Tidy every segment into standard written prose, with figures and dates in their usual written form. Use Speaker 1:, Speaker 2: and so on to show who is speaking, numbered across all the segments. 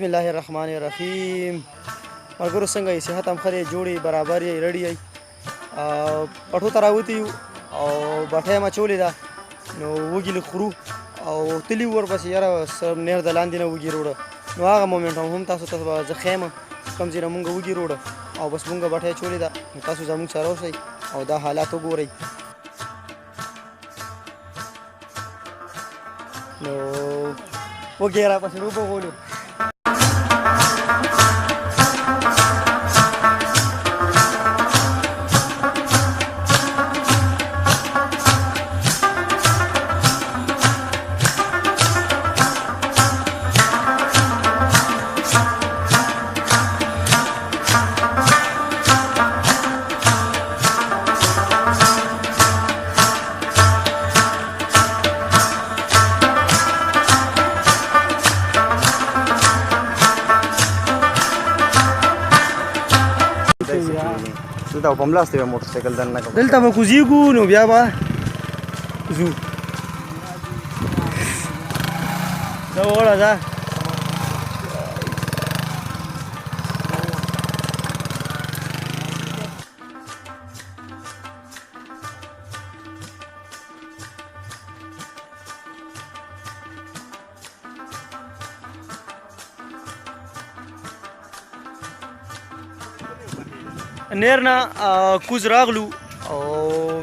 Speaker 1: بسم الله الرحمن الرحیم. ملګرو څنګه یې؟ صحت هم ښه دی، جوړې برابر یې، رډي یې. پټو ته راوتي یو او بټۍ یې اچولې ده، نو وږي لږ خورو او تلي ورپسې یاره نیر د لاندې نه وږي روړه. نو هغه مومنټ هم تاسو ته زه ښیم کوم ځای نه مونږ وږي روړه او بس مونږ بټۍ اچولې ده. نو تاسو زموږ سره اوسئ او دا حالات وګورئ. نو وږي راپسې وبغولو. دلته په ملاسته یو موټر سایکل دننه کوم دلته به کوزیږو نو بیا به ځو. دا وړه ده نیر نه کوز راغلو او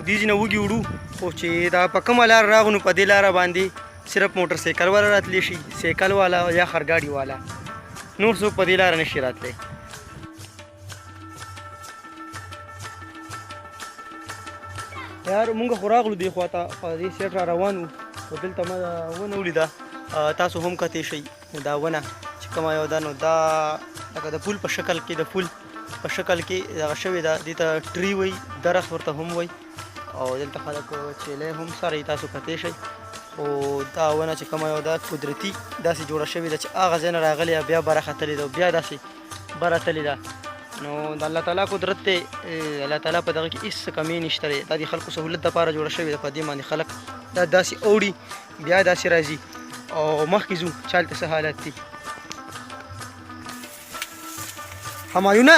Speaker 1: دې ځای نه وږي وړو، خو چې دا په کومه لاره راغلو نو په دې لاره باندې صرف موټر سایکل والا راتلی شي، سایکل والا یا خرګاډي والا، نور څوک په دې لاره نشي راتلی. یار مونږ خو راغلو دې خوا ته په دې سیټ را روان وو، خو دلته ما ونه ولیده، تاسو هم کتی شئ. دا ونه چې کومه یو ده نو دا لکه د پول په شکل کې د پول په شکل کې دغه شوې ده، دې ته ټري وایي، درخت ورته هم وایي او دلته خلک چیلی هم سره تاسو کتی شئ. خو دا ونه چې کومه یو ده قدرتي داسې جوړه شوې ده چې هغه ځای نه راغلې بیا بره ختلې ده او بیا داسې بره تللې ده. نو د الله تعالی قدرت دی، الله تعالی په دغه کې هېڅ کمی نشته دی. دا د خلکو سهولت دپاره جوړه شوې ده، په دې باندې خلک دا داسې اوړي بیا داسې راځي او مخکې ځو چې هلته څه حالت دي. همایونه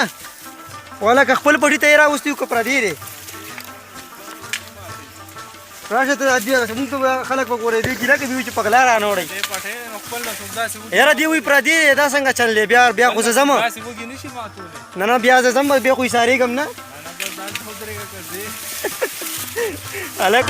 Speaker 1: ولکه خپل پټي ته یې راوستي وو که پردی دی؟ راشه ته مونږ ته خلک به ګورې دې ګیله کوي چې په غلا رانوړئ. یاره دې وایي پردی دی، دا څنګه چل دی؟ بیا خو زه ځم نه نه بیا زه ځم بیا خو ایسارېږم نه هلک.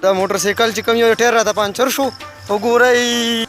Speaker 1: دا موټر سایکل چې کوم یو ټیر راته پنچر شو وګورئ.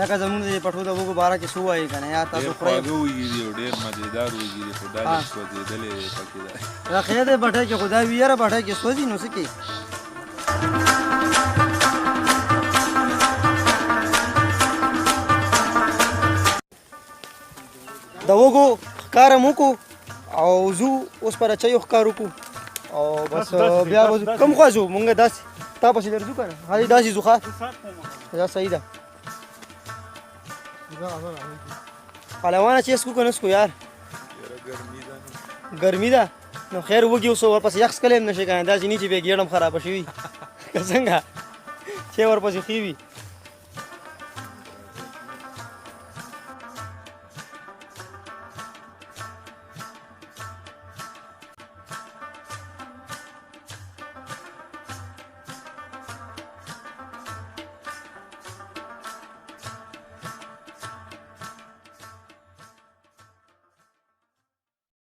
Speaker 1: لکه زمونږ د پټو د وږو باره کې څه ووایي که نه یار تاسو خورئ
Speaker 2: خواږه وږي دي او ډېر مزېدار وږي دي خو دا لږ سوځېدلې دی پکې دا
Speaker 1: دا خیر دی بټۍ کې خو دا وي یاره بټۍ کې سوځي نو څه کوي د وږو ښکار هم وکړو او ځو اوس پر اچیو ښکار وکړو او بس بیا به کوم خوا ځو مونږ داسې تا پسې درځو که نه هلې داسې ځو ښه دا صحیح ده پهلوانه چې څکو که نه څکو یار ګرمي ده نو خیر وږي اوس ورپسې یخ څکلی هم نه شي که نه داسې نه چې بیا ګېډه هم خرابه شوي که څنګه چې ورپسې ښې وي